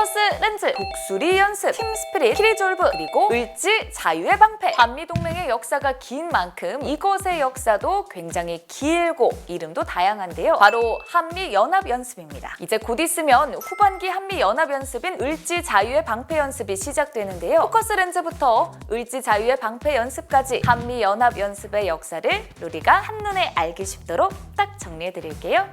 포커스 렌즈, 독수리 연습, 팀 스피릿, 키리졸브, 그리고 을지 자유의 방패. 한미동맹의 역사가 긴 만큼 이것의 역사도 굉장히 길고 이름도 다양한데요. 바로 한미연합연습입니다. 이제 곧 있으면 후반기 한미연합연습인 을지 자유의 방패 연습이 시작되는데요. 포커스 렌즈부터 을지 자유의 방패 연습까지 한미연합연습의 역사를 우리가 한눈에 알기 쉽도록 딱 정리해드릴게요.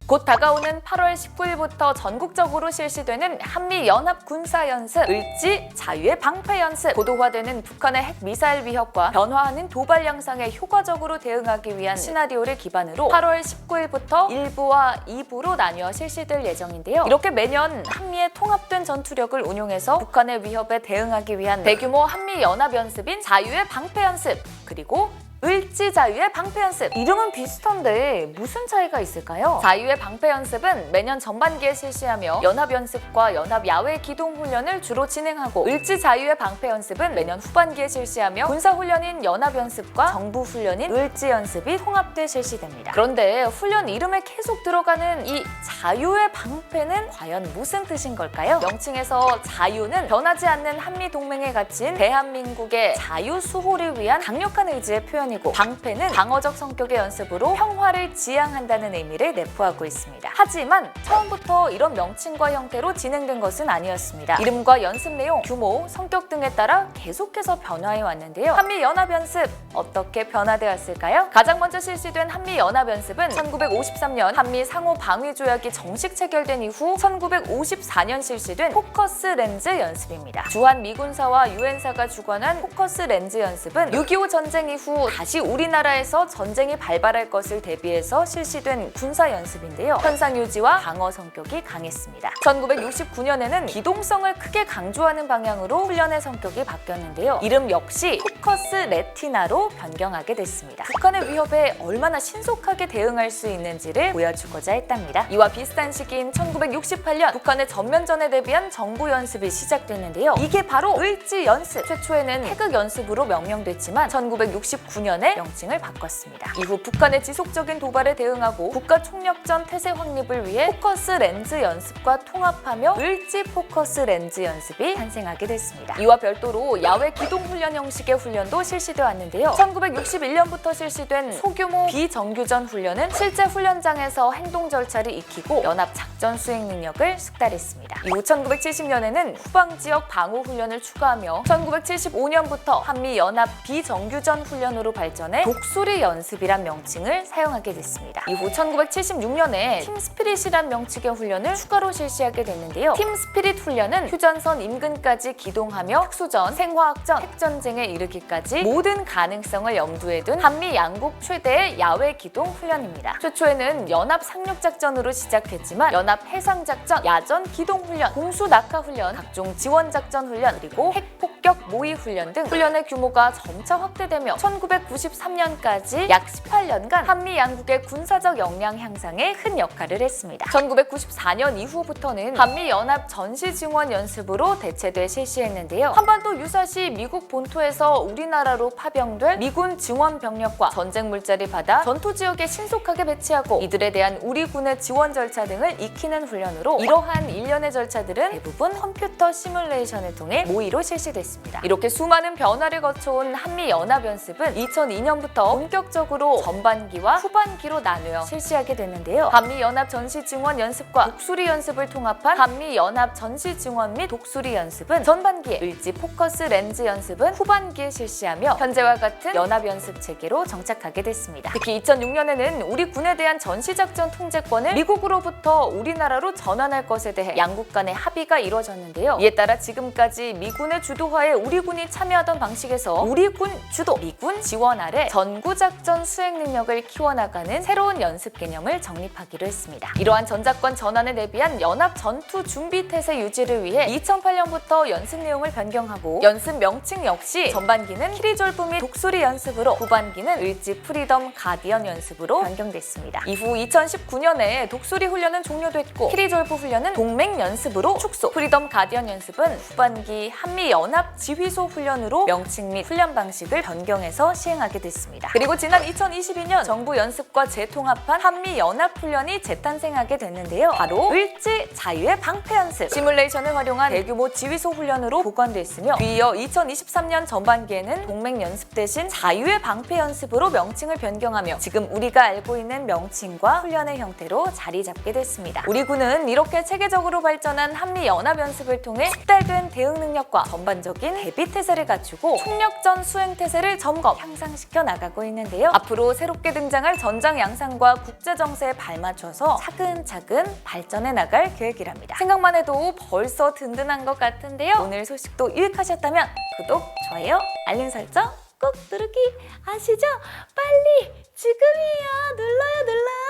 곧 다가오는 8월 19일부터 전국적으로 실시되는 한미연합군사연습 을지 자유의 방패연습. 고도화되는 북한의 핵미사일 위협과 변화하는 도발 양상에 효과적으로 대응하기 위한 시나리오를 기반으로 8월 19일부터 1부와 2부로 나뉘어 실시될 예정인데요. 이렇게 매년 한미의 통합된 전투력을 운용해서 북한의 위협에 대응하기 위한 대규모 한미연합연습인 자유의 방패연습, 그리고 을지 자유의 방패 연습. 이름은 비슷한데 무슨 차이가 있을까요? 자유의 방패 연습은 매년 전반기에 실시하며 연합 연습과 연합 야외 기동 훈련을 주로 진행하고, 을지 자유의 방패 연습은 매년 후반기에 실시하며 군사 훈련인 연합 연습과 정부 훈련인 을지 연습이 통합돼 실시됩니다. 그런데 훈련 이름에 계속 들어가는 이 자유의 방패는 과연 무슨 뜻인 걸까요? 명칭에서 자유는 변하지 않는 한미 동맹에 갇힌 대한민국의 자유 수호를 위한 강력한 의지의 표현이고, 방패는 방어적 성격의 연습으로 평화를 지향한다는 의미를 내포하고 있습니다. 하지만 처음부터 이런 명칭과 형태로 진행된 것은 아니었습니다. 이름과 연습 내용, 규모, 성격 등에 따라 계속해서 변화해 왔는데요. 한미연합연습 어떻게 변화되었을까요? 가장 먼저 실시된 한미연합연습은 1953년 한미 상호방위조약이 정식 체결된 이후 1954년 실시된 포커스 렌즈 연습입니다. 주한 미군사와 유엔사가 주관한 포커스 렌즈 연습은 6.25 전쟁 이후 다시 우리나라에서 전쟁이 발발할 것을 대비해서 실시된 군사 연습인데요. 현상 유지와 방어 성격이 강했습니다. 1969년에는 기동성을 크게 강조하는 방향으로 훈련의 성격이 바뀌었는데요. 이름 역시 포커스 레티나로 변경하게 됐습니다. 북한의 위협에 얼마나 신속하게 대응할 수 있는지를 보여주고자 했답니다. 이와 비슷한 시기인 1968년 북한의 전면전에 대비한 정부 연습이 시작됐는데요. 이게 바로 을지 연습. 최초에는 태극 연습으로 명명됐지만 1969년에 명칭을 바꿨습니다. 이후 북한의 지속적인 도발에 대응하고 국가 총력전 태세 확립을 위해 포커스 렌즈 연습과 통합하며 을지 포커스 렌즈 연습이 탄생하게 됐습니다. 이와 별도로 야외 기동 훈련 형식의 훈련도 실시되어 왔는데요. 1961년부터 실시된 소규모 비정규전 훈련은 실제 훈련장에서 행동 절차를 익히고 연합 작전 수행 능력을 숙달했습니다. 이후 1970년에는 후방 지역 방어 훈련을 추가하며 1975년부터 한미 연합 비정규전 훈련으로 발전해 독수리 연습이란 명칭을 사용하게 됐습니다. 이후 1976년에 팀 스피릿이란 명칭의 훈련을 추가로 실시하게 됐는데요. 팀 스피릿 훈련은 휴전선 인근까지 기동하며 특수전, 생화학전, 핵전쟁에 이르기까지 모든 가능성을 염두에 둔 한미 양국 최대의 야외 기동 훈련입니다. 최초에는 연합 상륙작전으로 시작했지만 연합 해상작전, 야전 기동 훈련, 공수 낙하 훈련, 각종 지원작전 훈련, 그리고 핵폭격 모의 훈련 등 훈련의 규모가 점차 확대되며 1993년까지 약 18년간 한미 양국의 군사적 역량 향상에 큰 역할을 했습니다. 1994년 이후부터는 한미연합 전시증원 연습으로 대체돼 실시했는데요. 한반도 유사시 미국 본토에서 우리나라로 파병될 미군 증원 병력과 전쟁 물자를 받아 전투 지역에 신속하게 배치하고 이들에 대한 우리 군의 지원 절차 등을 익히는 훈련으로, 이러한 일련의 절차들은 대부분 컴퓨터 시뮬레이션을 통해 모의로 실시됐습니다. 이렇게 수많은 변화를 거쳐온 한미연합연습은 2002년부터 본격적으로 전반기와 후반기로 나누어 실시하게 됐는데요. 한미연합 전시증원 연습과 독수리 연습을 통합한 한미연합 전시증원 및 독수리 연습은 전반기에, 을지 포커스 렌즈 연습은 후반기에 실시하며 현재와 같은 연합연습 체계로 정착하게 됐습니다. 특히 2006년에는 우리 군에 대한 전시작전 통제권을 미국으로부터 우리나라로 전환할 것에 대해 양국 간의 합의가 이루어졌는데요. 이에 따라 지금까지 미군의 주도하에 우리 군이 참여하던 방식에서 우리 군 주도, 미군 지원 아래 전구작전 수행 능력을 키워나가는 새로운 연습 개념을 정립하기로 했습니다. 이러한 전작권 전환에 대비한 연합 전투 준비 태세 유지를 위해 2008년부터 연습 내용을 변경하고, 연습 명칭 역시 전반기는 키리졸브 및 독수리 연습으로, 후반기는 을지 프리덤 가디언 연습으로 변경됐습니다. 이후 2019년에 독수리 훈련은 종료됐고 키리졸브 훈련은 동맹 연습으로 축소, 프리덤 가디언 연습은 후반기 한미 연합 지휘소 훈련으로 명칭 및 훈련 방식을 변경해서 시행 시행하게 됐습니다. 그리고 지난 2022년 정부 연습과 재통합한 한미연합훈련이 재탄생하게 됐는데요. 바로 을지 자유의 방패연습. 시뮬레이션을 활용한 대규모 지휘소 훈련으로 보관됐으며 뒤이어 2023년 전반기에는 동맹연습 대신 자유의 방패연습으로 명칭을 변경하며 지금 우리가 알고 있는 명칭과 훈련의 형태로 자리 잡게 됐습니다. 우리 군은 이렇게 체계적으로 발전한 한미연합연습을 통해 숙달된 대응 능력과 전반적인 대비태세를 갖추고 총력전 수행태세를 점검, 향상시켜 나가고 있는데요. 앞으로 새롭게 등장할 전장 양상과 국제정세에 발맞춰서 차근차근 발전해 나갈 계획이랍니다. 생각만 해도 벌써 든든한 것 같은데요. 오늘 소식도 유익하셨다면 구독, 좋아요, 알림 설정 꼭 누르기 아시죠? 빨리 지금이에요. 눌러요, 눌러.